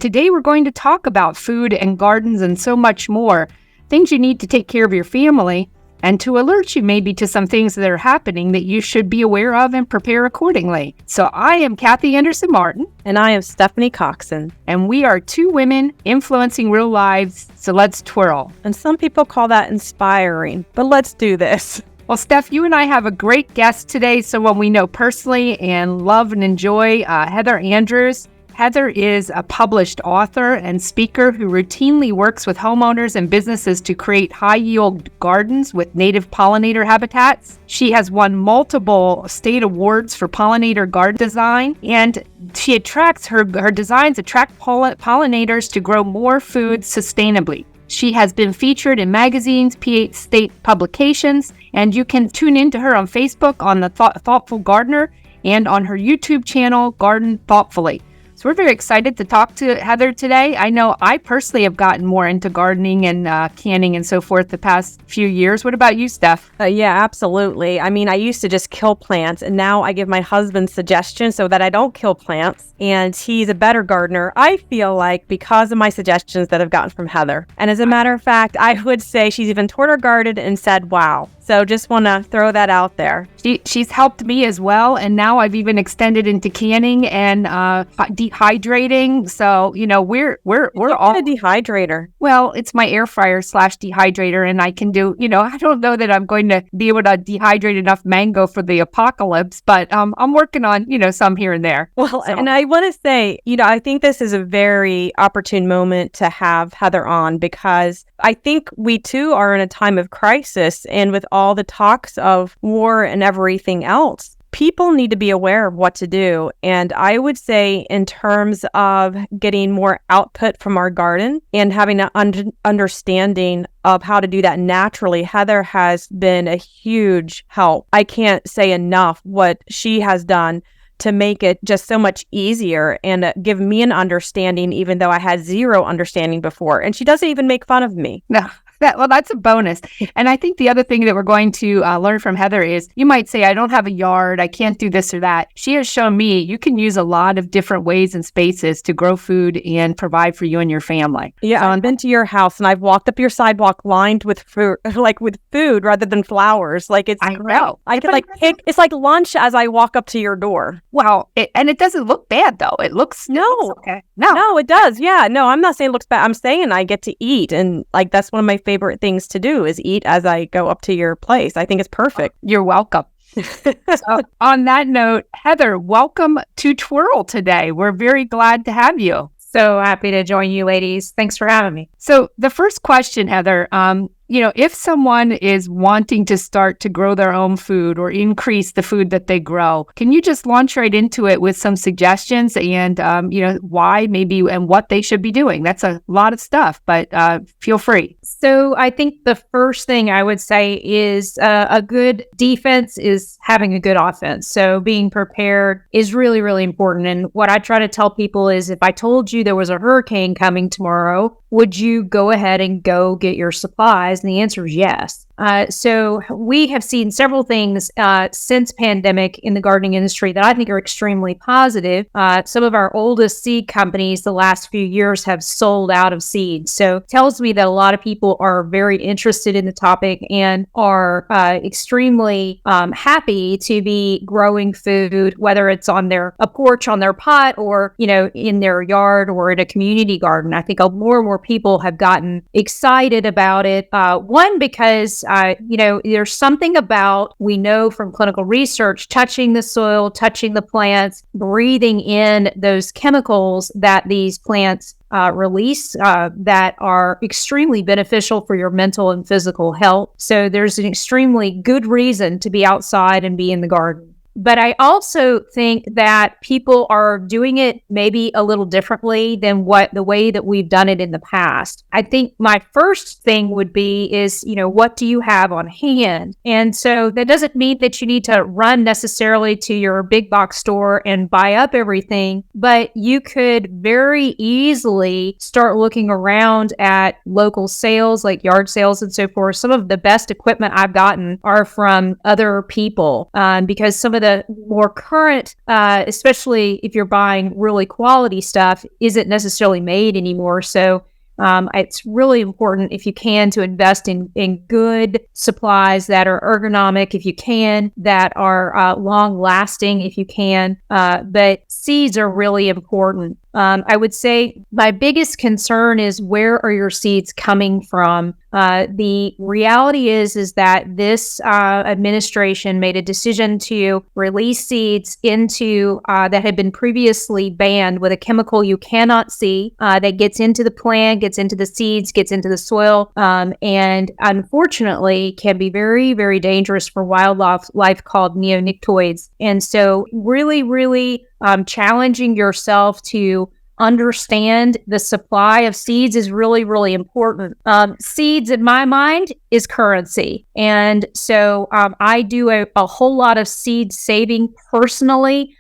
Today we're going to talk about food and gardens and so much more, things you need to take care of your family, and to alert you maybe to some things that are happening that you should be aware of and prepare accordingly. So I am Kathy Anderson Martin. And I am Stephanie Coxon. And we are two women influencing real lives, so let's twirl. And some people call that inspiring, but let's do this. Well, Steph, you and I have a great guest today, someone we know personally and love and enjoy, Heather Andrews. Heather is a published author and speaker who routinely works with homeowners and businesses to create high-yield gardens with native pollinator habitats. She has won multiple state awards for pollinator garden design, and she attracts her designs attract pollinators to grow more food sustainably. She has been featured in magazines, PA state publications, and you can tune into her on Facebook on the Thoughtful Gardener and on her YouTube channel, Garden Thoughtfully. So we're very excited to talk to Heather today. I know I personally have gotten more into gardening and canning and so forth the past few years. What about you, Steph? Yeah, absolutely. I mean, I used to just kill plants, and now I give my husband suggestions so that I don't kill plants, and he's a better gardener, I feel like, because of my suggestions that I've gotten from Heather. And as a matter of fact, I would say she's even toured our garden and said, wow. So just want to throw that out there. She's helped me as well, and now I've even extended into canning and dehydrating. So we're all a dehydrator. Well, it's my air fryer / dehydrator, and I can do. I don't know that I'm going to be able to dehydrate enough mango for the apocalypse, but I'm working on some here and there. Well, and I want to say, I think this is a very opportune moment to have Heather on, because I think we too are in a time of crisis, and with all the talks of war and everything else, people need to be aware of what to do. And I would say, in terms of getting more output from our garden and having an understanding of how to do that naturally, Heather has been a huge help. I can't say enough what she has done to make it just so much easier and give me an understanding, even though I had zero understanding before. And she doesn't even make fun of me. No. That's a bonus. And I think the other thing that we're going to learn from Heather is, you might say, I don't have a yard, I can't do this or that. She has shown me you can use a lot of different ways and spaces to grow food and provide for you and your family. Yeah, I've been to your house and I've walked up your sidewalk lined with fruit, like with food rather than flowers. Like it's I know. I could pick. It's like lunch as I walk up to your door. Well, and it doesn't look bad though. It looks okay. No, it does. Yeah, no, I'm not saying it looks bad. I'm saying I get to eat, and that's one of my favorite things to do is eat as I go up to your place. I think it's perfect. You're welcome. So, on that note, Heather, welcome to TWIRL today. We're very glad to have you. So happy to join you, ladies. Thanks for having me. So the first question, Heather, if someone is wanting to start to grow their own food or increase the food that they grow, can you just launch right into it with some suggestions and, why maybe and what they should be doing? That's a lot of stuff, but feel free. So I think the first thing I would say is a good defense is having a good offense. So being prepared is really, really important. And what I try to tell people is, if I told you there was a hurricane coming tomorrow, would you go ahead and go get your supplies? And the answer is yes. So we have seen several things since pandemic in the gardening industry that I think are extremely positive. Some of our oldest seed companies the last few years have sold out of seeds. So it tells me that a lot of people are very interested in the topic and are extremely happy to be growing food, whether it's on a porch on their pot or, in their yard or in a community garden. I think more and more people have gotten excited about it. One, because there's something about, we know from clinical research, touching the soil, touching the plants, breathing in those chemicals that these plants release that are extremely beneficial for your mental and physical health. So there's an extremely good reason to be outside and be in the garden. But I also think that people are doing it maybe a little differently than the way that we've done it in the past. I think my first thing would be is, what do you have on hand? And so that doesn't mean that you need to run necessarily to your big box store and buy up everything, but you could very easily start looking around at local sales, like yard sales and so forth. Some of the best equipment I've gotten are from other people because some of the more current, especially if you're buying really quality stuff, isn't necessarily made anymore. So it's really important, if you can, to invest in good supplies that are ergonomic, if you can, that are long lasting, if you can. But seeds are really important. I would say my biggest concern is, where are your seeds coming from? The reality is that this administration made a decision to release seeds into that had been previously banned with a chemical you cannot see that gets into the plant, gets into the seeds, gets into the soil, and unfortunately can be very, very dangerous for wildlife, called neonicotinoids. And so really challenging yourself to understand the supply of seeds is really, really important. Seeds, in my mind, is currency. And so I do a whole lot of seed saving personally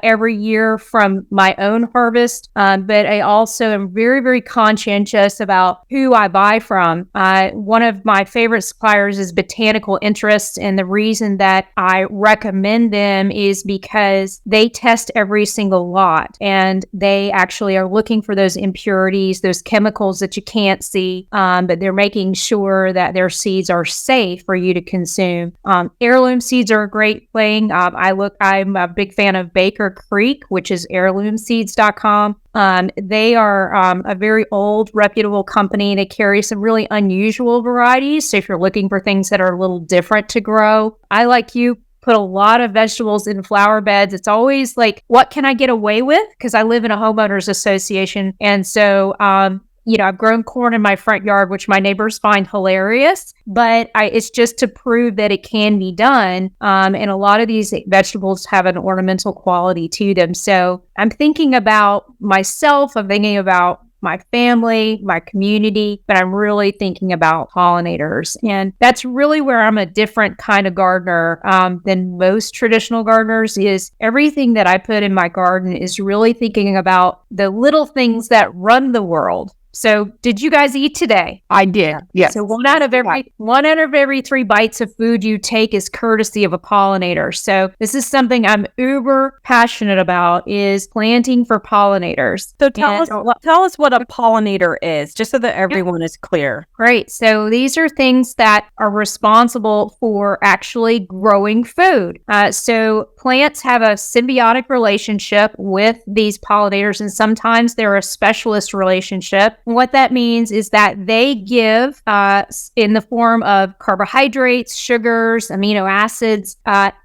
every year from my own harvest. But I also am very, very conscientious about who I buy from. One of my favorite suppliers is Botanical Interests. And the reason that I recommend them is because they test every single lot, and they actually are looking for those impurities, those chemicals that you can't see, but they're making sure that their seeds are safe for you to consume. Heirloom seeds are a great thing. I'm a big fan of Baker Creek, which is heirloomseeds.com. They are a very old, reputable company. They carry some really unusual varieties. So if you're looking for things that are a little different to grow, I, like you, put a lot of vegetables in flower beds. It's always like, what can I get away with? Because I live in a homeowners association. And so, I've grown corn in my front yard, which my neighbors find hilarious, but it's just to prove that it can be done. And a lot of these vegetables have an ornamental quality to them. So I'm thinking about myself, I'm thinking about my family, my community, but I'm really thinking about pollinators. And that's really where I'm a different kind of gardener than most traditional gardeners. Is everything that I put in my garden is really thinking about the little things that run the world. So did you guys eat today? I did. Yes. So one out of every 3 bites of food you take is courtesy of a pollinator. So this is something I'm uber passionate about, is planting for pollinators. So tell us what a pollinator is, just so that everyone is clear. Great. So these are things that are responsible for actually growing food. So plants have a symbiotic relationship with these pollinators, and sometimes they're a specialist relationship. What that means is that they give in the form of carbohydrates, sugars, amino acids,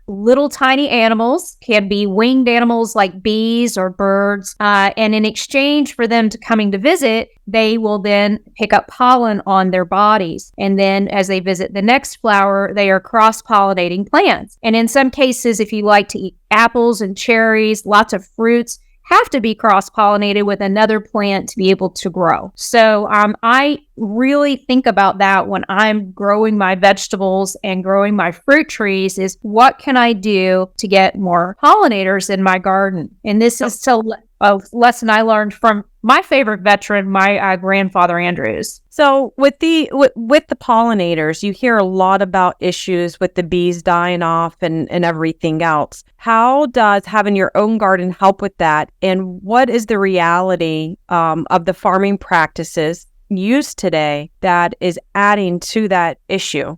little tiny animals, can be winged animals like bees or birds. And in exchange for them coming to visit, they will then pick up pollen on their bodies. And then as they visit the next flower, they are cross-pollinating plants. And in some cases, if you like to eat apples and cherries, lots of fruits, have to be cross-pollinated with another plant to be able to grow. So I really think about that when I'm growing my vegetables and growing my fruit trees, is what can I do to get more pollinators in my garden? And this is a lesson I learned from my favorite veteran, my grandfather Andrews. So with the pollinators, you hear a lot about issues with the bees dying off and everything else. How does having your own garden help with that? And what is the reality of the farming practices used today that is adding to that issue?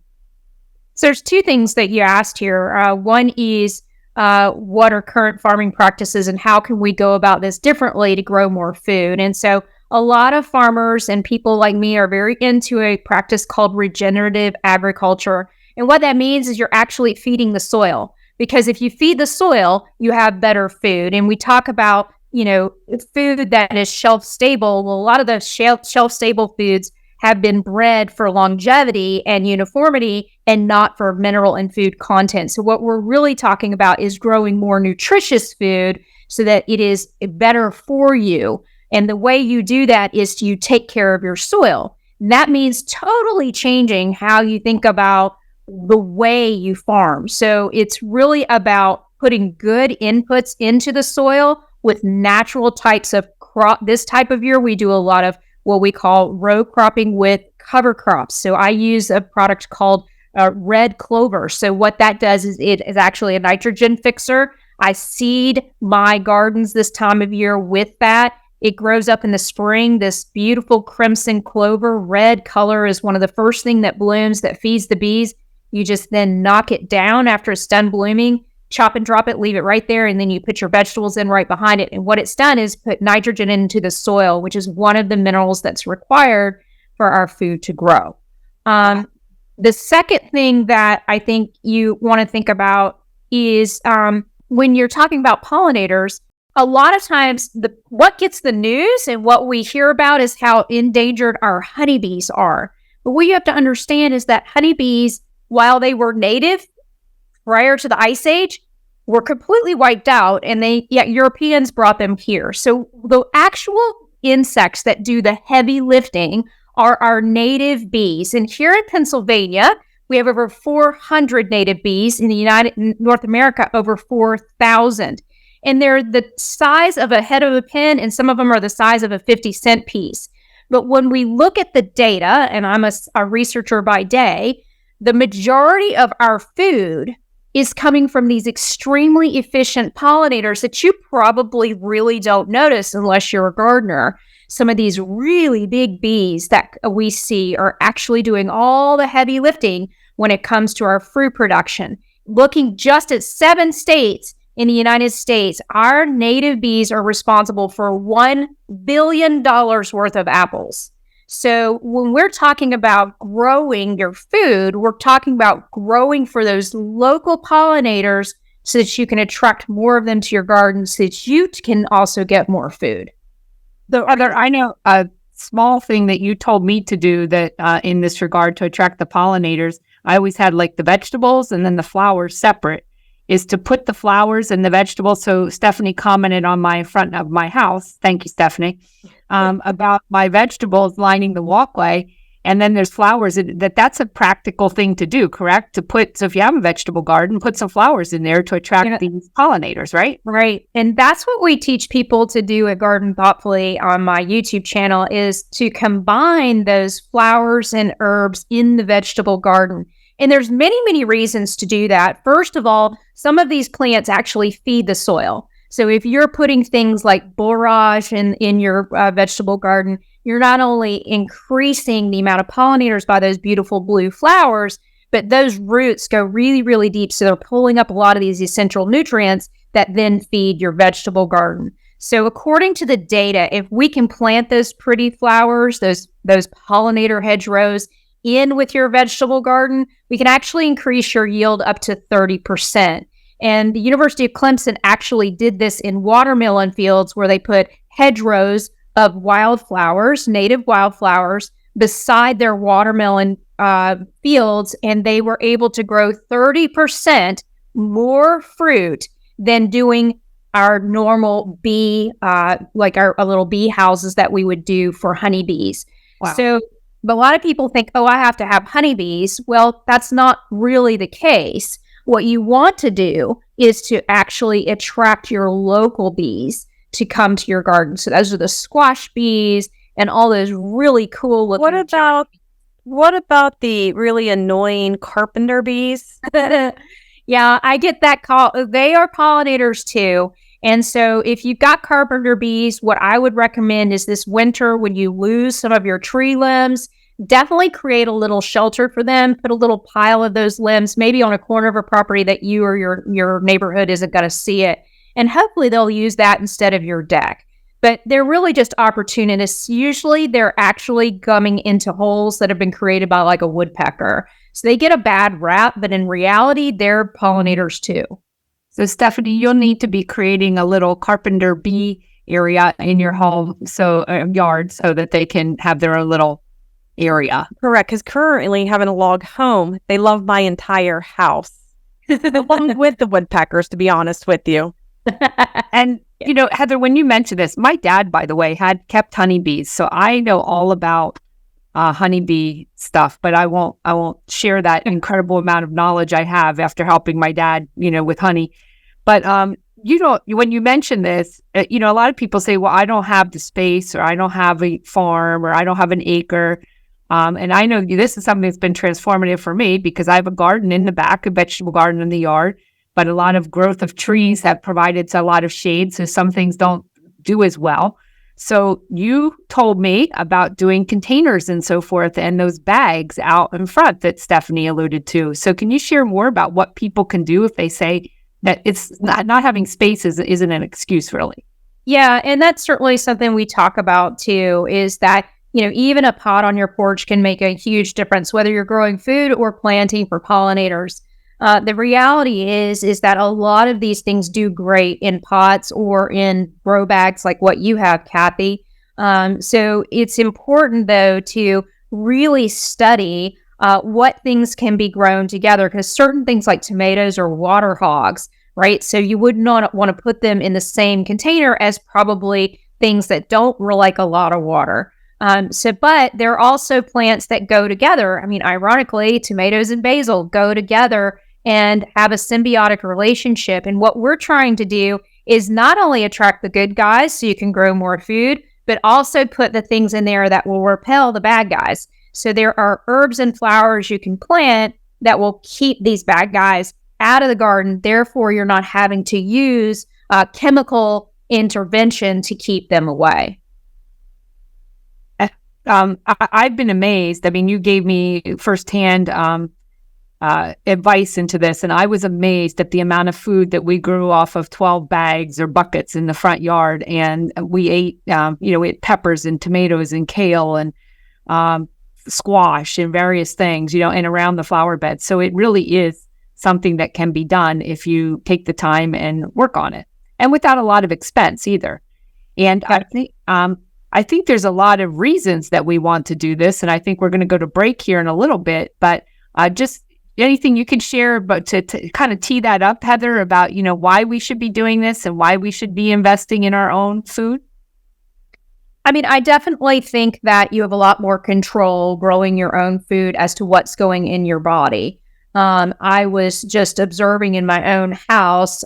So there's 2 things that you asked here. One is what are current farming practices and how can we go about this differently to grow more food? And so a lot of farmers and people like me are very into a practice called regenerative agriculture. And what that means is you're actually feeding the soil, because if you feed the soil, you have better food. And we talk about, food that is shelf stable. Well, a lot of the shelf stable foods have been bred for longevity and uniformity and not for mineral and food content. So what we're really talking about is growing more nutritious food so that it is better for you. And the way you do that is you take care of your soil. And that means totally changing how you think about the way you farm. So it's really about putting good inputs into the soil with natural types of crop. This type of year, we do a lot of what we call row cropping with cover crops. So I use a product called red clover. So what that does is it is actually a nitrogen fixer. I seed my gardens this time of year with that. It grows up in the spring. This beautiful crimson clover, red color is one of the first thing that blooms that feeds the bees. You just then knock it down after it's done blooming, chop and drop it, leave it right there, and then you put your vegetables in right behind it. And what it's done is put nitrogen into the soil, which is one of the minerals that's required for our food to grow. The second thing that I think you want to think about is when you're talking about pollinators, a lot of times what gets the news and what we hear about is how endangered our honeybees are. But what you have to understand is that honeybees, while they were native prior to the Ice Age, were completely wiped out, and Europeans brought them here. So the actual insects that do the heavy lifting are our native bees. And here in Pennsylvania, we have over 400 native bees. In the North America, over 4,000. And they're the size of a head of a pin, and some of them are the size of a 50-cent piece. But when we look at the data, and I'm a researcher by day, the majority of our food is coming from these extremely efficient pollinators that you probably really don't notice unless you're a gardener. Some of these really big bees that we see are actually doing all the heavy lifting when it comes to our fruit production. Looking just at 7 states in the United States, our native bees are responsible for $1 billion worth of apples. So when we're talking about growing your food, we're talking about growing for those local pollinators so that you can attract more of them to your garden so that you can also get more food. Heather, I know a small thing that you told me to do that in this regard to attract the pollinators. I always had like the vegetables and then the flowers separate, is to put the flowers and the vegetables. So Stephanie commented on my front of my house. Thank you, Stephanie, about my vegetables lining the walkway. And then there's flowers. That's a practical thing to do, correct? So if you have a vegetable garden, put some flowers in there to attract these pollinators, right? Right. And that's what we teach people to do at Garden Thoughtfully on my YouTube channel, is to combine those flowers and herbs in the vegetable garden. And there's many, many reasons to do that. First of all, some of these plants actually feed the soil. So if you're putting things like borage in your vegetable garden, you're not only increasing the amount of pollinators by those beautiful blue flowers, but those roots go really, really deep. So they're pulling up a lot of these essential nutrients that then feed your vegetable garden. So according to the data, if we can plant those pretty flowers, those pollinator hedgerows in with your vegetable garden, we can actually increase your yield up to 30%. And the University of Clemson actually did this in watermelon fields where they put hedgerows of wildflowers, native wildflowers, beside their watermelon fields, and they were able to grow 30% more fruit than doing our normal bee, like our little bee houses that we would do for honeybees. Wow. So, but a lot of people think, oh, I have to have honeybees. Well, that's not really the case. What you want to do is to actually attract your local bees to come to your garden. So those are the squash bees and all those really cool looking. What about the really annoying carpenter bees? Yeah, I get that call. They are pollinators too. And so if you've got carpenter bees, what I would recommend is this winter, when you lose some of your tree limbs, definitely create a little shelter for them. Put a little pile of those limbs, maybe on a corner of a property that you or your neighborhood isn't going to see it. And hopefully they'll use that instead of your deck. But they're really just opportunists. Usually they're actually coming into holes that have been created by like a woodpecker. So they get a bad rap, but in reality, they're pollinators too. So Stephanie, you'll need to be creating a little carpenter bee area in your home, so yard, so that they can have their own little area. Correct, because currently having a log home, they love my entire house, along with the woodpeckers, to be honest with you. And you know, Heather, when you mentioned this, my dad, by the way, had kept honeybees, so I know all about honeybee stuff, but I won't share that incredible amount of knowledge I have after helping my dad, with honey. But when you mention this, a lot of people say, well, I don't have the space, or I don't have a farm, or I don't have an acre. And I know this is something that's been transformative for me because I have a garden in the back, a vegetable garden in the yard, but a lot of growth of trees have provided a lot of shade. So some things don't do as well. So you told me about doing containers and so forth and those bags out in front that Stephanie alluded to. So can you share more about what people can do if they say that it's not having space isn't an excuse, really? Yeah, and that's certainly something we talk about too, is that, even a pot on your porch can make a huge difference, whether you're growing food or planting for pollinators. The reality is that a lot of these things do great in pots or in grow bags like what you have, Kathy. So it's important, though, to really study what things can be grown together, because certain things like tomatoes are water hogs, right? So you would not want to put them in the same container as probably things that don't like a lot of water. But there are also plants that go together. I mean, ironically, tomatoes and basil go together and have a symbiotic relationship. And what we're trying to do is not only attract the good guys so you can grow more food, but also put the things in there that will repel the bad guys. So there are herbs and flowers you can plant that will keep these bad guys out of the garden. Therefore, you're not having to use chemical intervention to keep them away. I've been amazed. I mean, you gave me firsthand advice into this, and I was amazed at the amount of food that we grew off of 12 bags or buckets in the front yard. And we ate, we ate peppers and tomatoes and kale and squash and various things, and around the flower bed. So it really is something that can be done if you take the time and work on it, and without a lot of expense either. And I think there's a lot of reasons that we want to do this, and I think we're going to go to break here in a little bit, but just anything you can share, but to kind of tee that up, Heather, about, why we should be doing this and why we should be investing in our own food? I mean, I definitely think that you have a lot more control growing your own food as to what's going in your body. I was just observing in my own house,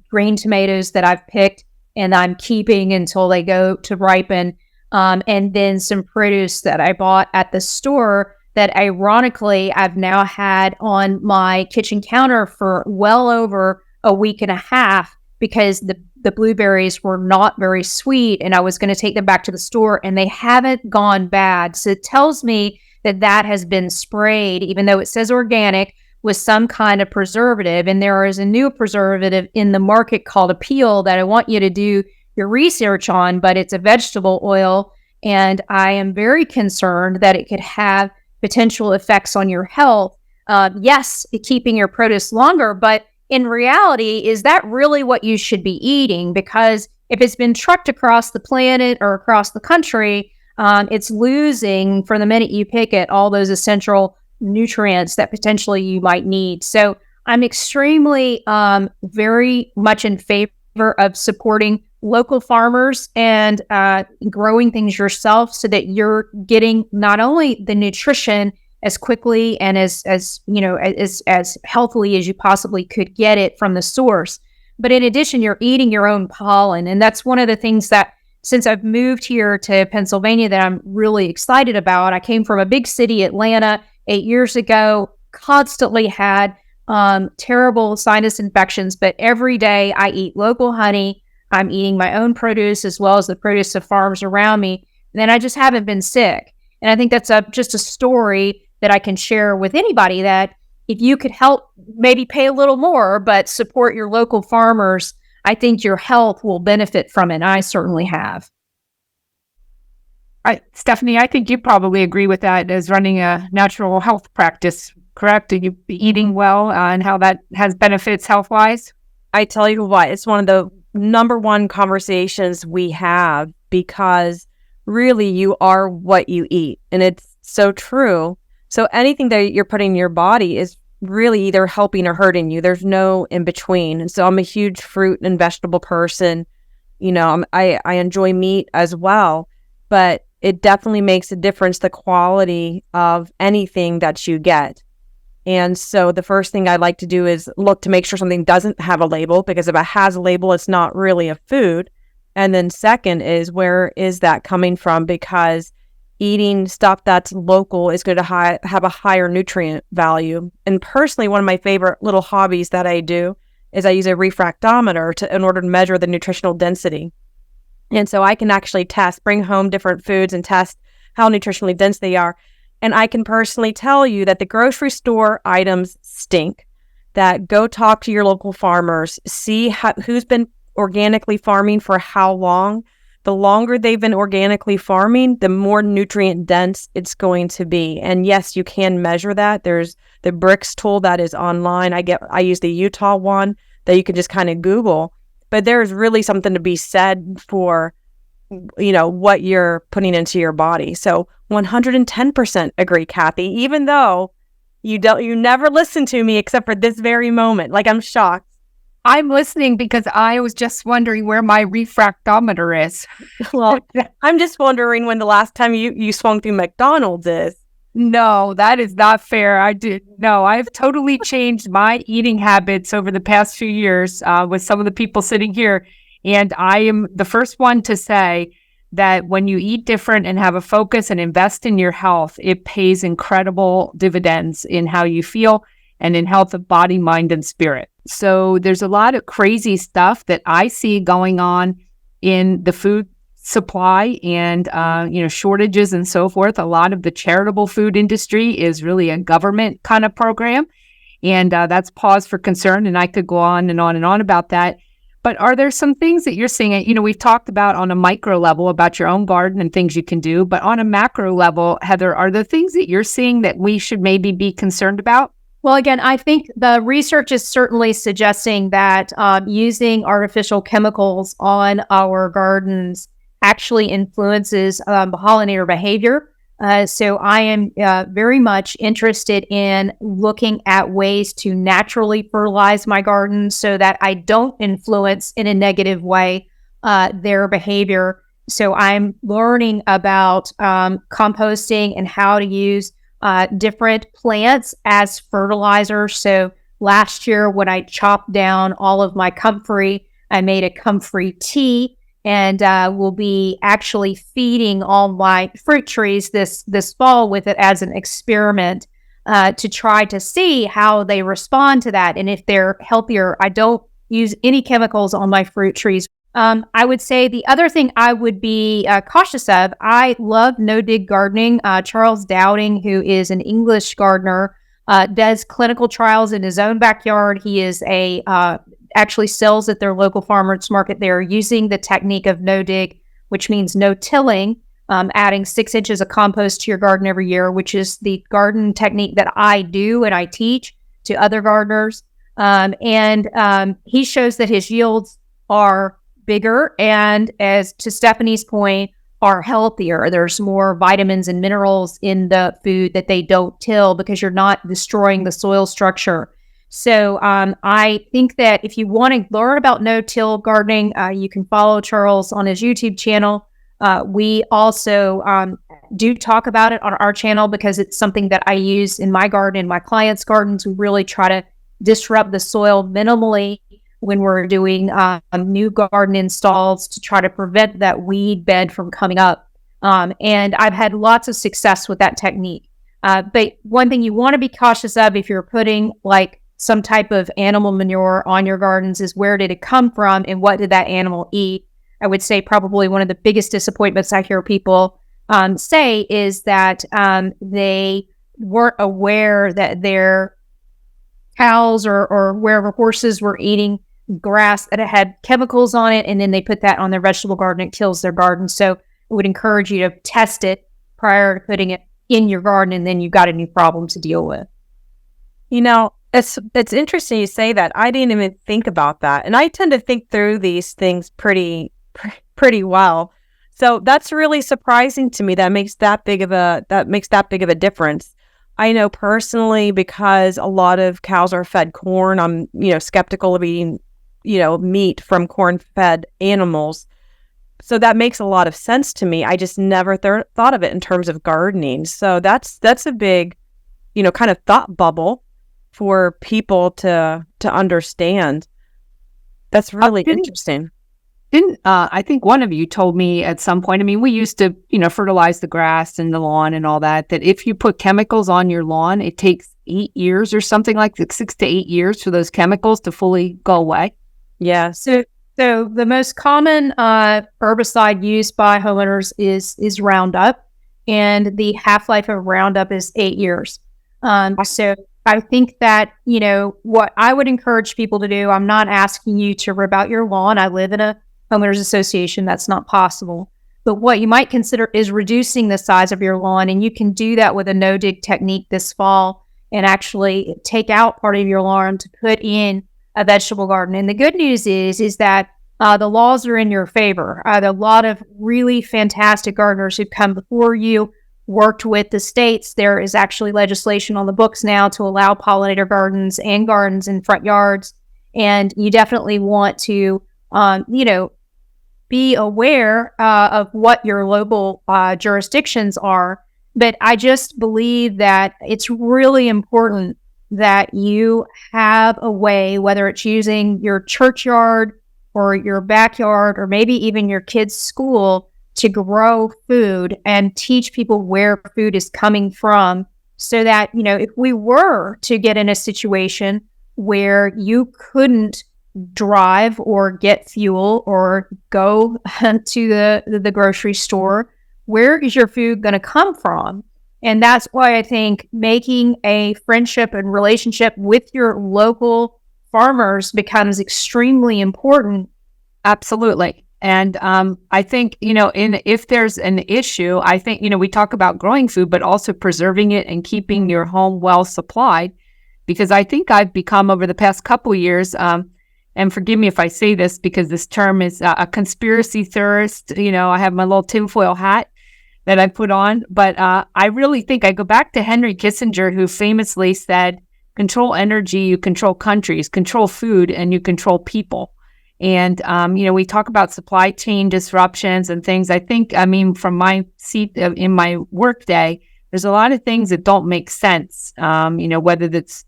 green tomatoes that I've picked and I'm keeping until they go to ripen. And then some produce that I bought at the store that ironically I've now had on my kitchen counter for well over a week and a half because the blueberries were not very sweet and I was going to take them back to the store and they haven't gone bad. So it tells me that has been sprayed, even though it says organic, with some kind of preservative. And there is a new preservative in the market called Appeal that I want you to do your research on, but it's a vegetable oil. And I am very concerned that it could have potential effects on your health. Yes, keeping your produce longer, but in reality, is that really what you should be eating? Because if it's been trucked across the planet or across the country, it's losing, from the minute you pick it, all those essential nutrients that potentially you might need. So I'm extremely, very much in favor of supporting local farmers and growing things yourself so that you're getting not only the nutrition as quickly and as healthily as you possibly could get it from the source, but in addition, you're eating your own pollen. And that's one of the things that, since I've moved here to Pennsylvania, that I'm really excited about. I came from a big city, Atlanta, 8 years ago, constantly had terrible sinus infections, but every day I eat local honey. I'm eating my own produce as well as the produce of farms around me. And then I just haven't been sick. And I think that's just a story that I can share with anybody, that if you could help, maybe pay a little more, but support your local farmers, I think your health will benefit from it. I certainly have. Stephanie, I think you probably agree with that as running a natural health practice, correct? Are you eating well and how that has benefits health-wise? I tell you what, it's one of the number one conversations we have, because really you are what you eat. And it's so true. So anything that you're putting in your body is really either helping or hurting you. There's no in between. And so I'm a huge fruit and vegetable person. I enjoy meat as well, but it definitely makes a difference, the quality of anything that you get. And so the first thing I like to do is look to make sure something doesn't have a label, because if it has a label, it's not really a food. And then second is, where is that coming from? Because eating stuff that's local is going to have a higher nutrient value. And personally, one of my favorite little hobbies that I do is I use a refractometer in order to measure the nutritional density. And so I can actually bring home different foods and test how nutritionally dense they are. And I can personally tell you that the grocery store items stink, that go talk to your local farmers, see who's been organically farming for how long. The longer they've been organically farming, the more nutrient dense it's going to be. And yes, you can measure that. There's the Bricks tool that is online. I use the Utah one that you can just kind of Google. But there's really something to be said for, what you're putting into your body. So 110% agree, Kathy, even though you never listen to me except for this very moment. Like, I'm shocked. I'm listening because I was just wondering where my refractometer is. Well, I'm just wondering when the last time you swung through McDonald's is. No, that is not fair. I've totally changed my eating habits over the past few years with some of the people sitting here. And I am the first one to say that when you eat different and have a focus and invest in your health, it pays incredible dividends in how you feel and in health of body, mind, and spirit. So there's a lot of crazy stuff that I see going on in the food supply and, shortages and so forth. A lot of the charitable food industry is really a government kind of program. And that's pause for concern. And I could go on and on and on about that. But are there some things that you're seeing? We've talked about on a micro level about your own garden and things you can do. But on a macro level, Heather, are there things that you're seeing that we should maybe be concerned about? Well, again, I think the research is certainly suggesting that using artificial chemicals on our gardens actually influences pollinator behavior. So I am very much interested in looking at ways to naturally fertilize my garden so that I don't influence in a negative way their behavior. So I'm learning about composting and how to use different plants as fertilizer. So last year when I chopped down all of my comfrey, I made a comfrey tea, and will be actually feeding all my fruit trees this fall with it as an experiment to try to see how they respond to that. And if they're healthier, I don't use any chemicals on my fruit trees. I would say the other thing I would be cautious of, I love no-dig gardening. Charles Dowding, who is an English gardener, does clinical trials in his own backyard. He is actually sells at their local farmers market. They're using the technique of no-dig, which means no tilling, adding 6 inches of compost to your garden every year, which is the garden technique that I do and I teach to other gardeners. And he shows that his yields are bigger, and as to Stephanie's point, are healthier. There's more vitamins and minerals in the food that they don't till because you're not destroying the soil structure. So I think that if you want to learn about no-till gardening, you can follow Charles on his YouTube channel. We also do talk about it on our channel because it's something that I use in my garden, in my clients' gardens. We really try to disrupt the soil minimally when we're doing new garden installs to try to prevent that weed bed from coming up. And I've had lots of success with that technique. But one thing you want to be cautious of if you're putting like some type of animal manure on your gardens is where did it come from and what did that animal eat? I would say probably one of the biggest disappointments I hear people say is that they weren't aware that their cows or wherever horses were eating grass that had chemicals on it, and then they put that on their vegetable garden. It kills their garden. So I would encourage you to test it prior to putting it in your garden, and then you've got a new problem to deal with. It's interesting you say that. I didn't even think about that, and I tend to think through these things pretty well. So that's really surprising to me. That makes that big of a difference. I know personally, because a lot of cows are fed corn, I'm skeptical of eating meat from corn-fed animals. So that makes a lot of sense to me. I just never thought of it in terms of gardening. So that's a big, kind of thought bubble for people to understand. That's really interesting. Didn't I think one of you told me at some point, I mean, we used to, fertilize the grass and the lawn and all that, that if you put chemicals on your lawn, it takes 8 years or something like that, 6 to 8 years for those chemicals to fully go away. Yeah. So the most common herbicide used by homeowners is Roundup, and the half-life of Roundup is 8 years. So I think that, what I would encourage people to do, I'm not asking you to rip out your lawn. I live in a homeowners association. That's not possible. But what you might consider is reducing the size of your lawn, and you can do that with a no-dig technique this fall and actually take out part of your lawn to put in a vegetable garden. And the good news is that the laws are in your favor. There are a lot of really fantastic gardeners who've come before you, worked with the states. There is actually legislation on the books now to allow pollinator gardens and gardens in front yards. And you definitely want to, be aware of what your local jurisdictions are. But I just believe that it's really important that you have a way, whether it's using your churchyard or your backyard or maybe even your kids' school, to grow food and teach people where food is coming from, so that, if we were to get in a situation where you couldn't drive or get fuel or go to the grocery store, where is your food going to come from? And that's why I think making a friendship and relationship with your local farmers becomes extremely important. Absolutely. And I think, if there's an issue, I think, we talk about growing food, but also preserving it and keeping your home well supplied. Because I think I've become, over the past couple of years, and forgive me if I say this because this term is a conspiracy theorist. I have my little tinfoil hat that I put on. But I really think I go back to Henry Kissinger, who famously said, control energy, you control countries, control food, and you control people. And, we talk about supply chain disruptions and things. I think, from my seat in my workday, there's a lot of things that don't make sense, whether that's,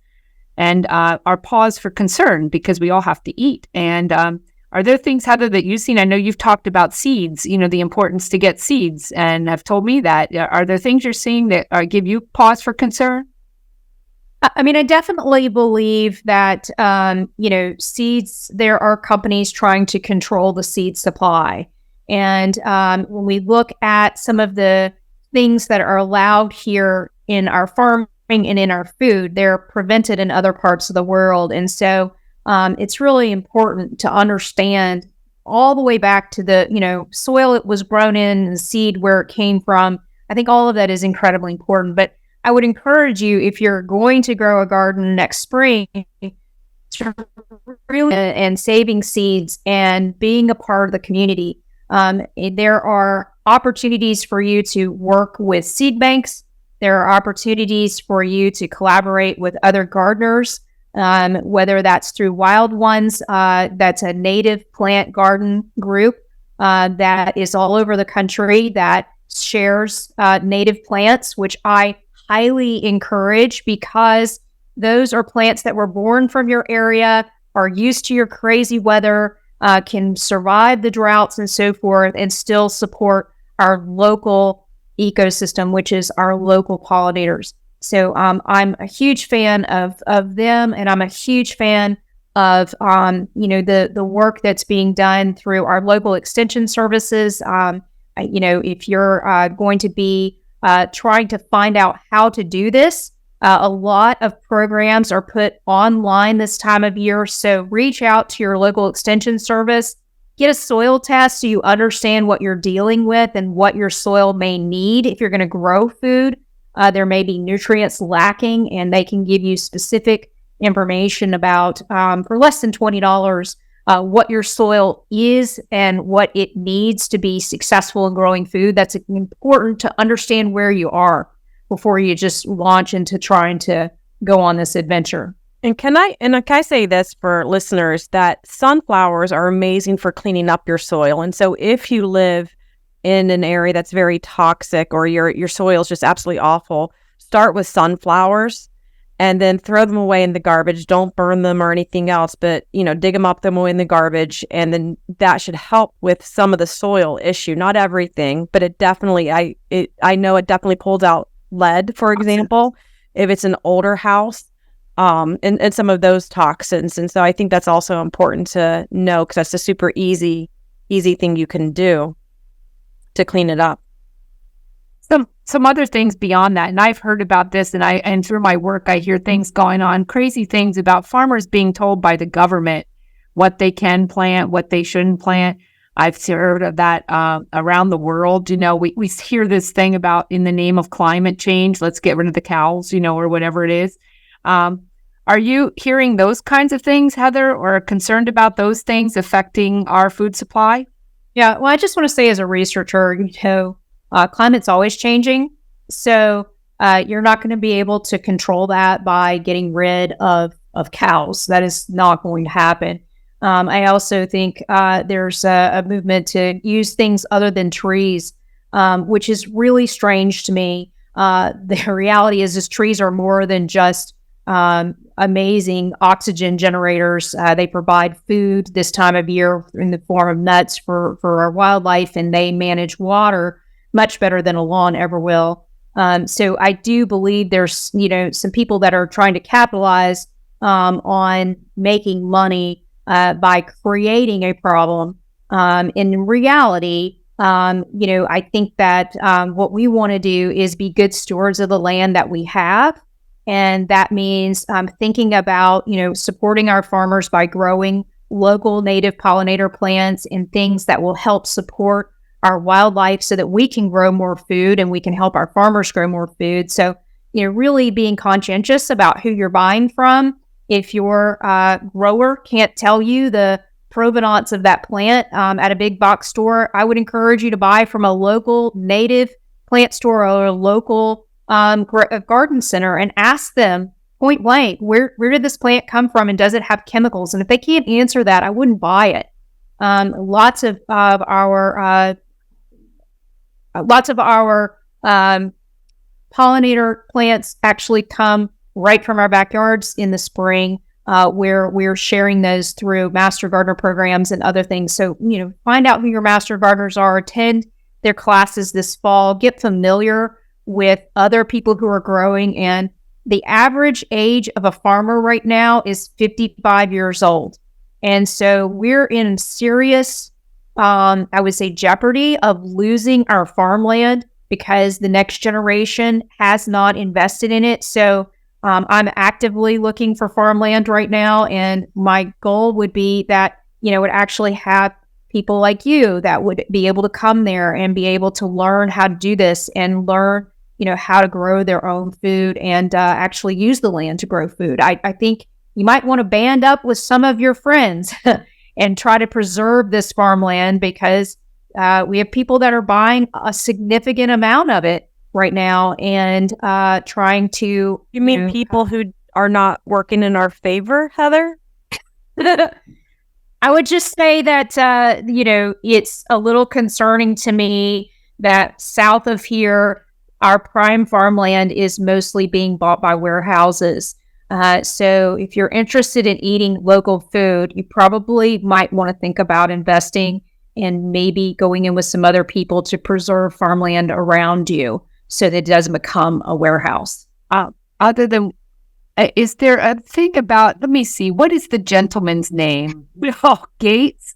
and our pause for concern, because we all have to eat. And are there things, Heather, that you've seen? I know you've talked about seeds, the importance to get seeds, and have told me that. Are there things you're seeing that give you pause for concern? I definitely believe that, seeds, there are companies trying to control the seed supply. And when we look at some of the things that are allowed here in our farming and in our food, they're prevented in other parts of the world. And so it's really important to understand all the way back to the, soil it was grown in, the seed, where it came from. I think all of that is incredibly important. But I would encourage you, if you're going to grow a garden next spring, to really and saving seeds and being a part of the community. There are opportunities for you to work with seed banks. There are opportunities for you to collaborate with other gardeners, whether that's through Wild Ones, that's a native plant garden group that is all over the country that shares native plants, which I highly encourage, because those are plants that were born from your area, are used to your crazy weather, can survive the droughts and so forth, and still support our local ecosystem, which is our local pollinators. So I'm a huge fan of them, and I'm a huge fan of the work that's being done through our local extension services. If you're going to be trying to find out how to do this, a lot of programs are put online this time of year. So reach out to your local extension service, get a soil test so you understand what you're dealing with and what your soil may need. If you're going to grow food, there may be nutrients lacking, and they can give you specific information about, for less than $20, what your soil is and what it needs to be successful in growing food. That's important to understand where you are before you just launch into trying to go on this adventure. And can I say this for listeners, that sunflowers are amazing for cleaning up your soil. And so if you live in an area that's very toxic, or your soil is just absolutely awful, start with sunflowers. and then throw them away in the garbage. Don't burn them or anything else, but, dig them up, them away in the garbage. And then that should help with some of the soil issue. Not everything, but it definitely, I know it definitely pulls out lead, for example, if it's an older house, and some of those toxins. And so I think that's also important to know, because that's a super easy thing you can do to clean it up. Some other things beyond that, and I've heard about this, and through my work, I hear things going on, crazy things about farmers being told by the government what they can plant, what they shouldn't plant. I've heard of that around the world. We hear this thing about, in the name of climate change, let's get rid of the cows, or whatever it is. Are you hearing those kinds of things, Heather, or concerned about those things affecting our food supply? Yeah, well, I just want to say, as a researcher, climate's always changing. So you're not going to be able to control that by getting rid of cows. That is not going to happen. I also think there's a movement to use things other than trees, which is really strange to me. The reality is trees are more than just amazing oxygen generators. They provide food this time of year in the form of nuts for our wildlife, and they manage water much better than a lawn ever will. So I do believe there's, some people that are trying to capitalize on making money by creating a problem. In reality, I think that what we want to do is be good stewards of the land that we have. And that means thinking about, supporting our farmers by growing local native pollinator plants and things that will help support our wildlife so that we can grow more food and we can help our farmers grow more food. So, really being conscientious about who you're buying from. If your grower can't tell you the provenance of that plant at a big box store, I would encourage you to buy from a local native plant store or a local garden center and ask them point blank, where did this plant come from and does it have chemicals? And if they can't answer that, I wouldn't buy it. Lots of our pollinator plants actually come right from our backyards in the spring, where we're sharing those through master gardener programs and other things. So, find out who your master gardeners are, attend their classes this fall, get familiar with other people who are growing. And the average age of a farmer right now is 55 years old. And so we're in serious, I would say, jeopardy of losing our farmland because the next generation has not invested in it. So I'm actively looking for farmland right now. And my goal would be that, would actually have people like you that would be able to come there and be able to learn how to do this and learn, how to grow their own food and actually use the land to grow food. I think you might want to band up with some of your friends and try to preserve this farmland because we have people that are buying a significant amount of it right now and trying to... You mean people who are not working in our favor, Heather? I would just say that, it's a little concerning to me that south of here, our prime farmland is mostly being bought by warehouses. So if you're interested in eating local food, you probably might want to think about investing and maybe going in with some other people to preserve farmland around you so that it doesn't become a warehouse. Other than, is there a thing about, let me see, what is the gentleman's name? Oh, Gates.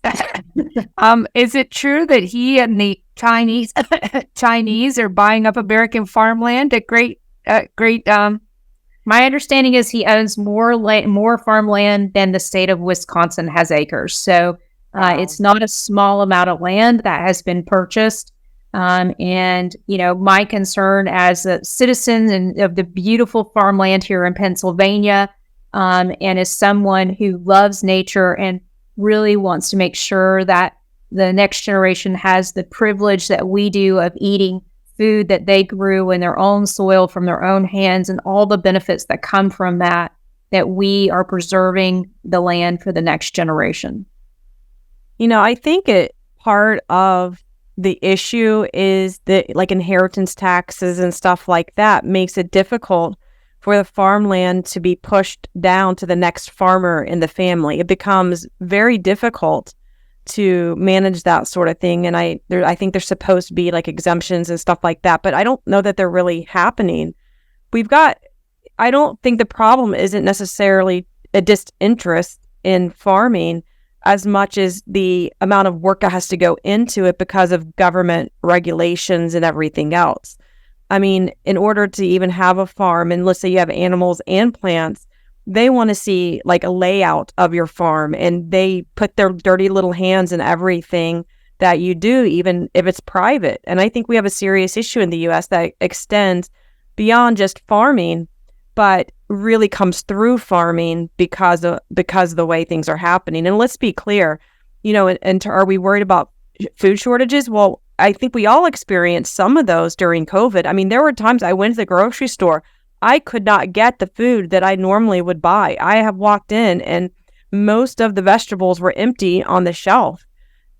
Is it true that he and the Chinese are buying up American farmland at great? My understanding is he owns more farmland than the state of Wisconsin has acres. So it's not a small amount of land that has been purchased. And, my concern as a citizen of the beautiful farmland here in Pennsylvania, and as someone who loves nature and really wants to make sure that the next generation has the privilege that we do of eating food that they grew in their own soil from their own hands and all the benefits that come from that we are preserving the land for the next generation. I think part of the issue is that, like, inheritance taxes and stuff like that makes it difficult for the farmland to be pushed down to the next farmer in the family. It becomes very difficult to manage that sort of thing. And I think there's supposed to be like exemptions and stuff like that, but I don't know that they're really happening. I don't think the problem isn't necessarily a disinterest in farming as much as the amount of work that has to go into it because of government regulations and everything else. I mean, in order to even have a farm, and let's say you have animals and plants, they want to see like a layout of your farm, and they put their dirty little hands in everything that you do, even if it's private. And I think we have a serious issue in the U.S. that extends beyond just farming, but really comes through farming because of the way things are happening. And let's be clear, are we worried about food shortages? Well, I think we all experienced some of those during COVID. I mean, there were times I went to the grocery store, I could not get the food that I normally would buy. I have walked in and most of the vegetables were empty on the shelf.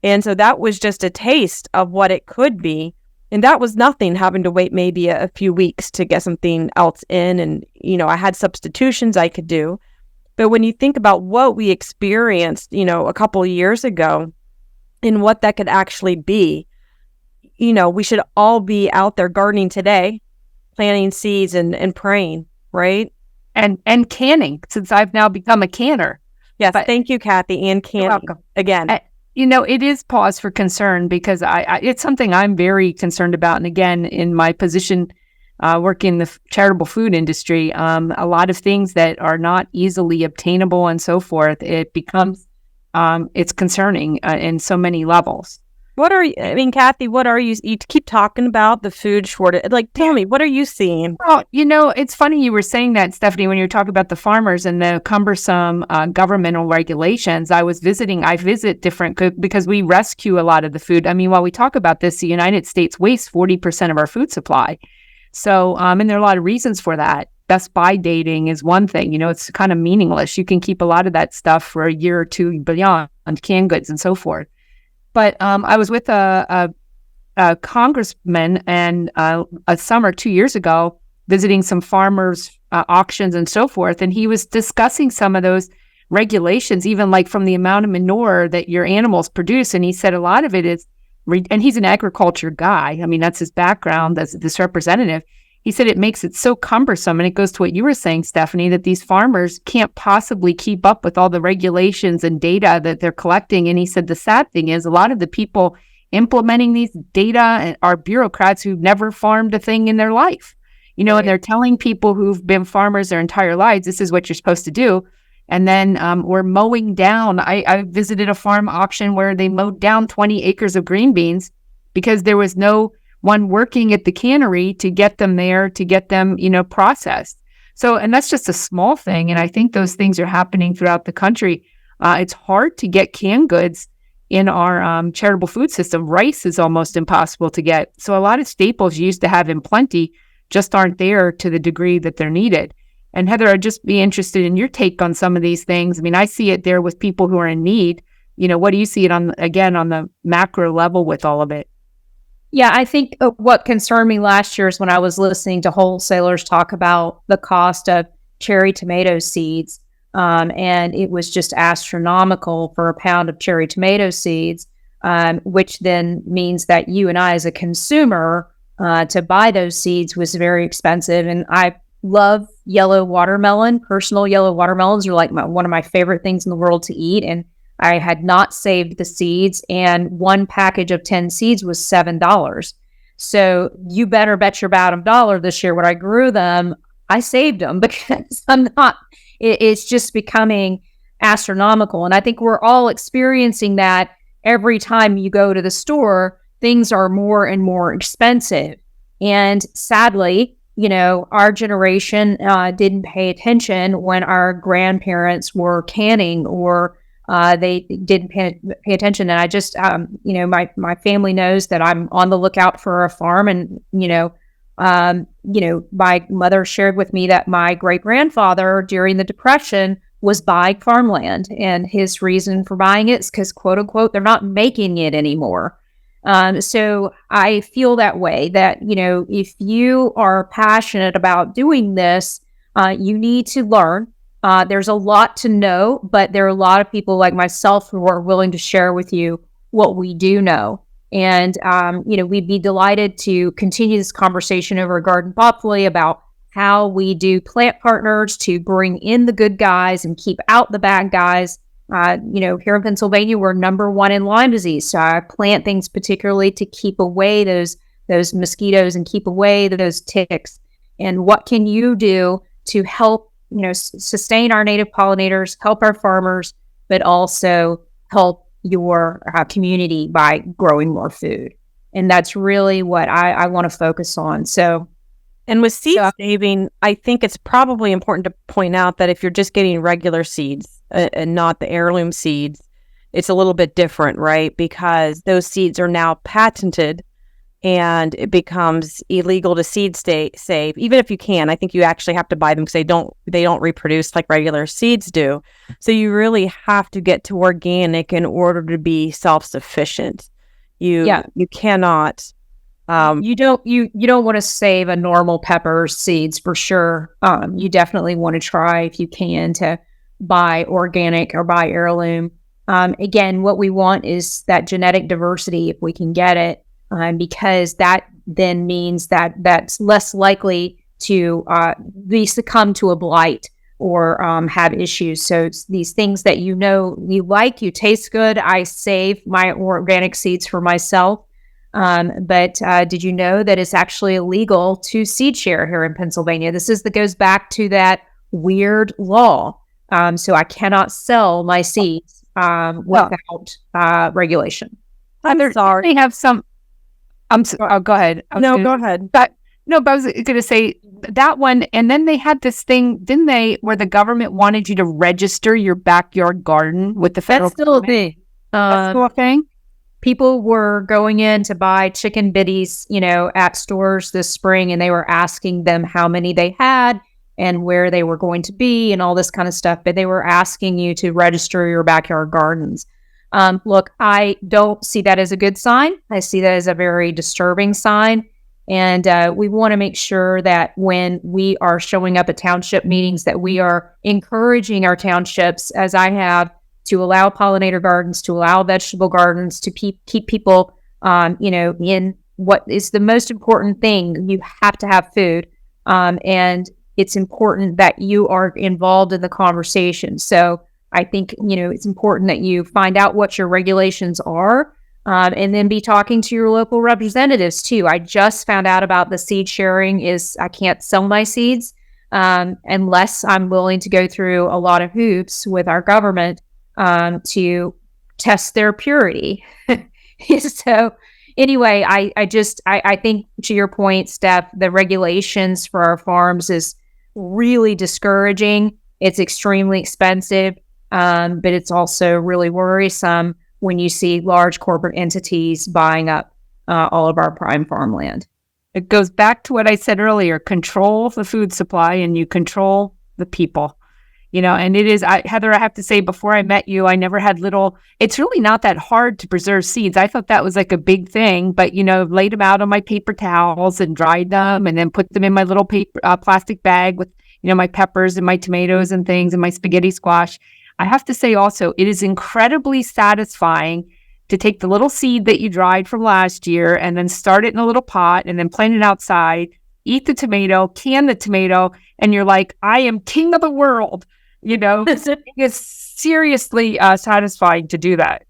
And so that was just a taste of what it could be. And that was nothing, having to wait maybe a few weeks to get something else in. And, I had substitutions I could do. But when you think about what we experienced, a couple of years ago and what that could actually be, we should all be out there gardening today, planting seeds and praying, right? And canning, since I've now become a canner. Yes, thank you, Kathy, and canning. You're welcome. Again. It is pause for concern because it's something I'm very concerned about. And again, in my position working in the charitable food industry, a lot of things that are not easily obtainable and so forth, it becomes, it's concerning in so many levels. Kathy, you keep talking about the food shortage. Like, tell me, what are you seeing? Well, it's funny you were saying that, Stephanie, when you were talking about the farmers and the cumbersome governmental regulations. I visit different, because we rescue a lot of the food. I mean, while we talk about this, the United States wastes 40% of our food supply. So, and there are a lot of reasons for that. Best by dating is one thing, it's kind of meaningless. You can keep a lot of that stuff for a year or two beyond canned goods and so forth. But I was with a congressman and a summer 2 years ago visiting some farmers' auctions and so forth, and he was discussing some of those regulations, even like from the amount of manure that your animals produce. And he said a lot of it is, and he's an agriculture guy. I mean, that's his background as this representative. He said it makes it so cumbersome, and it goes to what you were saying, Stephanie, that these farmers can't possibly keep up with all the regulations and data that they're collecting. And he said the sad thing is a lot of the people implementing these data are bureaucrats who've never farmed a thing in their life. And they're telling people who've been farmers their entire lives, this is what you're supposed to do. And then we're mowing down. I visited a farm auction where they mowed down 20 acres of green beans because there was no one working at the cannery to get them there, to get them, processed. So, and that's just a small thing. And I think those things are happening throughout the country. It's hard to get canned goods in our charitable food system. Rice is almost impossible to get. So a lot of staples you used to have in plenty just aren't there to the degree that they're needed. And Heather, I'd just be interested in your take on some of these things. I mean, I see it there with people who are in need. What do you see it on the macro level with all of it? Yeah, I think what concerned me last year is when I was listening to wholesalers talk about the cost of cherry tomato seeds. And it was just astronomical for a pound of cherry tomato seeds, which then means that you and I as a consumer to buy those seeds was very expensive. And I love yellow watermelon. Personal yellow watermelons are like one of my favorite things in the world to eat. And I had not saved the seeds, and one package of 10 seeds was $7. So you better bet your bottom dollar this year when I grew them, I saved them because it's just becoming astronomical. And I think we're all experiencing that every time you go to the store, things are more and more expensive. And sadly, our generation didn't pay attention when our grandparents were canning or they didn't pay attention. And I just, my family knows that I'm on the lookout for a farm. And, my mother shared with me that my great grandfather during the Depression was buying farmland. And his reason for buying it is because, quote unquote, they're not making it anymore. So I feel that way that, if you are passionate about doing this, You need to learn. There's a lot to know, but there are a lot of people like myself who are willing to share with you what we do know. And, we'd be delighted to continue this conversation over at Garden Thoughtfully about how we do plant partners to bring in the good guys and keep out the bad guys. Here in Pennsylvania, we're number one in Lyme disease. So I plant things particularly to keep away those mosquitoes and keep away those ticks. And what can you do to help, sustain our native pollinators, help our farmers, but also help your community by growing more food? And that's really what I want to focus on. So, and with seed saving, I think it's probably important to point out that if you're just getting regular seeds and not the heirloom seeds, it's a little bit different, right? Because those seeds are now patented and it becomes illegal to save. Even if you can, I think you actually have to buy them because they don't reproduce like regular seeds do. So you really have to get to organic in order to be self-sufficient. You cannot. You don't want to save a normal pepper seeds for sure. You definitely want to try, if you can, to buy organic or buy heirloom. Again, what we want is that genetic diversity if we can get it, because that then means that that's less likely to be succumb to a blight or have issues. So it's these things that you taste good. I save my organic seeds for myself. But did you know that it's actually illegal to seed share here in Pennsylvania? This goes back to that weird law. So I cannot sell my seeds without regulation. I'm sorry. They have some. Go ahead. Go ahead. But I was going to say that one, and then they had this thing, didn't they, where the government wanted you to register your backyard garden with the federal. That's still a thing. That's still a thing. People were going in to buy chicken bitties, at stores this spring, and they were asking them how many they had and where they were going to be and all this kind of stuff. But they were asking you to register your backyard gardens. Look, I don't see that as a good sign. I see that as a very disturbing sign. And we want to make sure that when we are showing up at township meetings, that we are encouraging our townships, as I have, to allow pollinator gardens, to allow vegetable gardens, to keep people, in what is the most important thing. You have to have food. And it's important that you are involved in the conversation. So I think, it's important that you find out what your regulations are, and then be talking to your local representatives too. I just found out about the seed sharing I can't sell my seeds unless I'm willing to go through a lot of hoops with our government to test their purity. So anyway, I think, to your point, Steph, the regulations for our farms is really discouraging. It's extremely expensive, but it's also really worrisome when you see large corporate entities buying up all of our prime farmland. It goes back to what I said earlier: control the food supply and you control the people. And it is, Heather, I have to say, before I met you, I never had it's really not that hard to preserve seeds. I thought that was like a big thing, but, laid them out on my paper towels and dried them and then put them in my little plastic bag with, my peppers and my tomatoes and things and my spaghetti squash. I have to say also, it is incredibly satisfying to take the little seed that you dried from last year and then start it in a little pot and then plant it outside, eat the tomato, can the tomato, and you're like, I am king of the world. It's seriously satisfying to do that.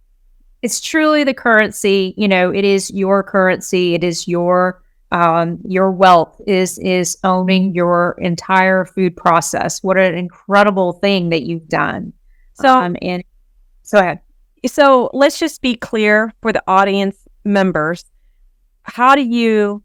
It's truly the currency. It is your currency. It is your wealth is owning your entire food process. What an incredible thing that you've done. So go ahead. So let's just be clear for the audience members. How do you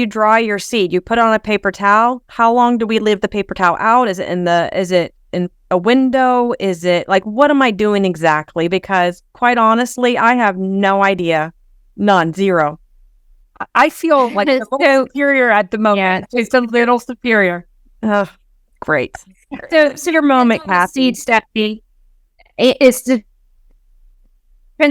dry your seed? You put it on a paper towel. How long do we leave the paper towel out? Is it in a window? Is it what am I doing exactly? Because quite honestly, I have no idea. None. Zero. I feel like a little superior at the moment. Yeah, it's a little superior. Oh, great. So your moment, Kathy. Seed, Stephanie. Depends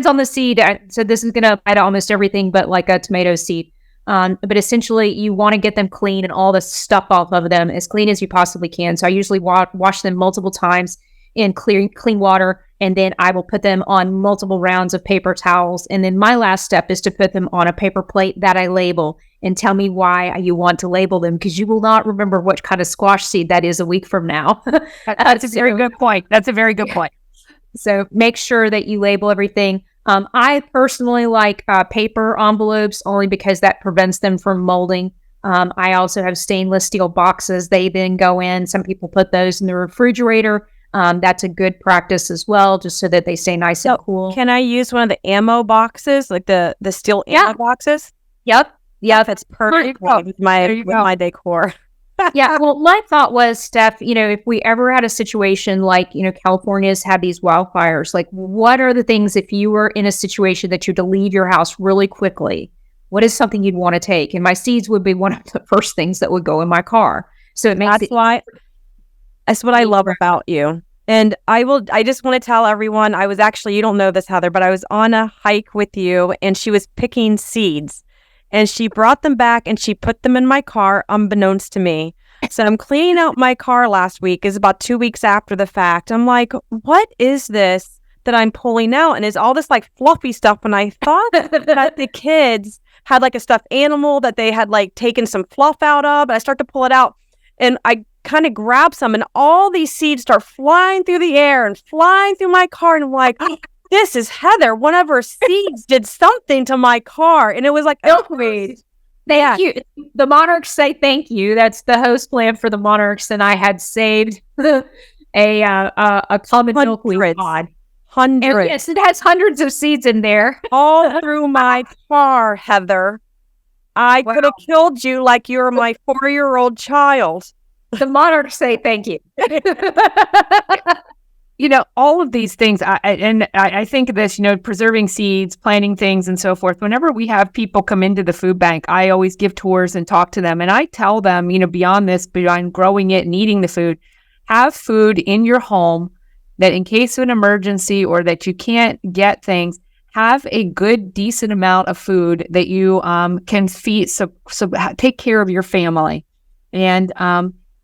on the seed. So this is going to apply to almost everything, but like a tomato seed. But essentially, you want to get them clean and all the stuff off of them as clean as you possibly can. So I usually wash them multiple times in clean water, and then I will put them on multiple rounds of paper towels. And then my last step is to put them on a paper plate that I label, and tell me why you want to label them, because you will not remember what kind of squash seed that is a week from now. That's a very good point. That's a very good point. So make sure that you label everything. I personally like paper envelopes only because that prevents them from molding. I also have stainless steel boxes. They then go in. Some people put those in the refrigerator. That's a good practice as well, just so that they stay nice and cool. Can I use one of the ammo boxes, like the steel ammo boxes? Yep. That's perfect with my decor. Yeah. Well, my thought was, Steph, if we ever had a situation like, California's had these wildfires, like what are the things, if you were in a situation that you had to leave your house really quickly, what is something you'd want to take? And my seeds would be one of the first things that would go in my car. So it makes that's what I love about you. And I just want to tell everyone, you don't know this, Heather, but I was on a hike with you and she was picking seeds. And she brought them back and she put them in my car, unbeknownst to me. So I'm cleaning out my car last week. It's about 2 weeks after the fact. I'm like, what is this that I'm pulling out? And it's all this like fluffy stuff. And I thought that the kids had like a stuffed animal that they had like taken some fluff out of. And I start to pull it out and I kind of grab some and all these seeds start flying through the air and flying through my car. And I'm like, this is Heather. One of her seeds did something to my car. And it was like, milkweed. Thank you. The monarchs say thank you. That's the host plant for the monarchs. And I had saved a common milkweed pod. Hundreds. And yes, it has hundreds of seeds in there. All through my car, Heather. I could have killed you like you were my 4-year-old child. The monarchs say thank you. All of these things, I think of this, preserving seeds, planting things, and so forth. Whenever we have people come into the food bank, I always give tours and talk to them. And I tell them, beyond this, beyond growing it and eating the food, have food in your home that in case of an emergency or that you can't get things, have a good, decent amount of food that you can feed, so take care of your family. And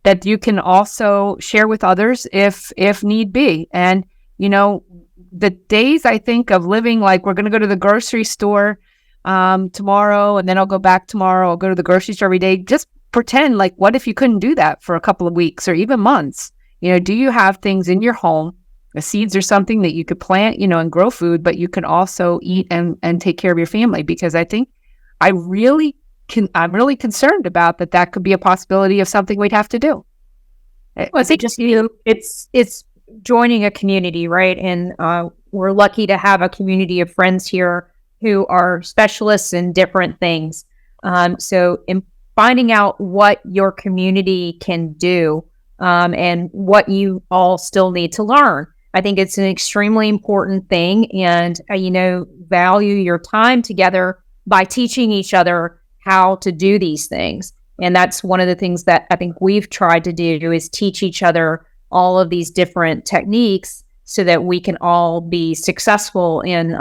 that you can also share with others if need be. And, the days I think of living like we're going to go to the grocery store tomorrow, and then I'll go back tomorrow, I'll go to the grocery store every day, just pretend like, what if you couldn't do that for a couple of weeks or even months? Do you have things in your home? The seeds are something that you could plant, and grow food, but you can also eat and take care of your family, because I think I'm really concerned about that could be a possibility of something we'd have to do. Well, it's joining a community, right? And we're lucky to have a community of friends here who are specialists in different things. So in finding out what your community can do and what you all still need to learn, I think it's an extremely important thing. And, value your time together by teaching each other how to do these things. And that's one of the things that I think we've tried to do, is teach each other all of these different techniques so that we can all be successful in,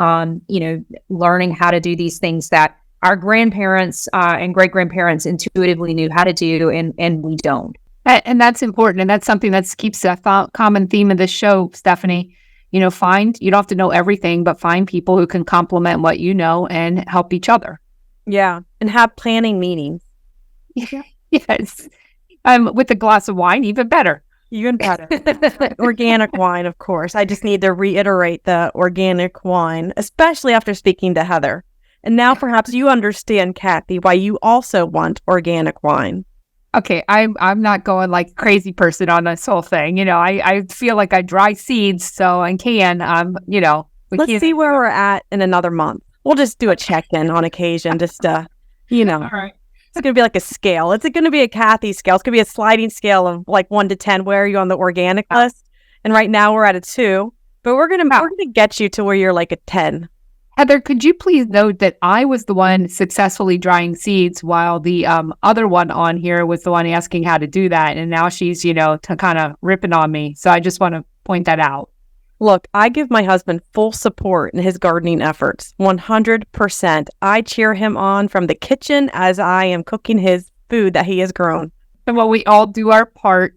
learning how to do these things that our grandparents and great-grandparents intuitively knew how to do, and we don't. And that's important. And that's something that keeps a common theme of this show, Stephanie. You don't have to know everything, but find people who can complement what you know and help each other. Yeah. And have planning meetings. Yeah. Yes. With a glass of wine, even better. Even better. Organic wine, of course. I just need to reiterate the organic wine, especially after speaking to Heather. And now perhaps you understand, Kathy, why you also want organic wine. Okay, I'm not going like a crazy person on this whole thing. I feel like I dry seeds, so I can, Let's see where we're at in another month. We'll just do a check-in on occasion, just All right. It's going to be like a scale. It's going to be a Kathy scale. It's going to be a sliding scale of like 1 to 10. Where are you on the organic list? And right now we're at a 2, but we're going to get you to where you're like a 10. Heather, could you please note that I was the one successfully drying seeds while the other one on here was the one asking how to do that. And now she's, kind of ripping on me. So I just want to point that out. Look, I give my husband full support in his gardening efforts, 100%. I cheer him on from the kitchen as I am cooking his food that he has grown. And well, we all do our part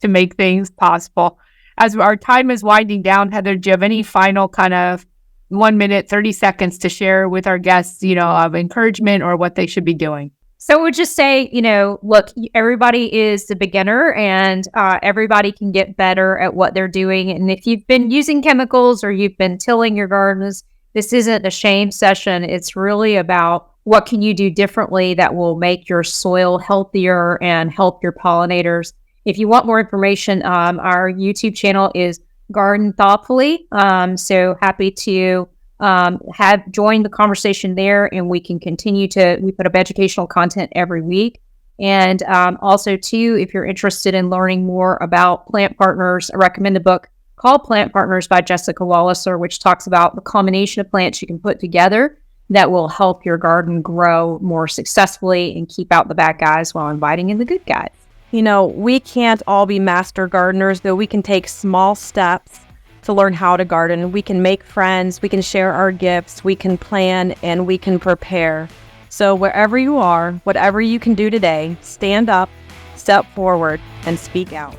to make things possible. As our time is winding down, Heather, do you have any final kind of 1 minute, 30 seconds to share with our guests, of encouragement or what they should be doing? So I would just say, look, everybody is a beginner and everybody can get better at what they're doing. And if you've been using chemicals or you've been tilling your gardens, this isn't a shame session. It's really about what can you do differently that will make your soil healthier and help your pollinators. If you want more information, our YouTube channel is Garden Thoughtfully. So happy to have joined the conversation there, and we can continue we put up educational content every week. And also too, if you're interested in learning more about plant partners, I recommend the book called Plant Partners by Jessica Walliser, which talks about the combination of plants you can put together that will help your garden grow more successfully and keep out the bad guys while inviting in the good guys. We can't all be master gardeners, though we can take small steps to learn how to garden. We can make friends, we can share our gifts, we can plan, and we can prepare. So wherever you are, whatever you can do today, stand up, step forward, and speak out.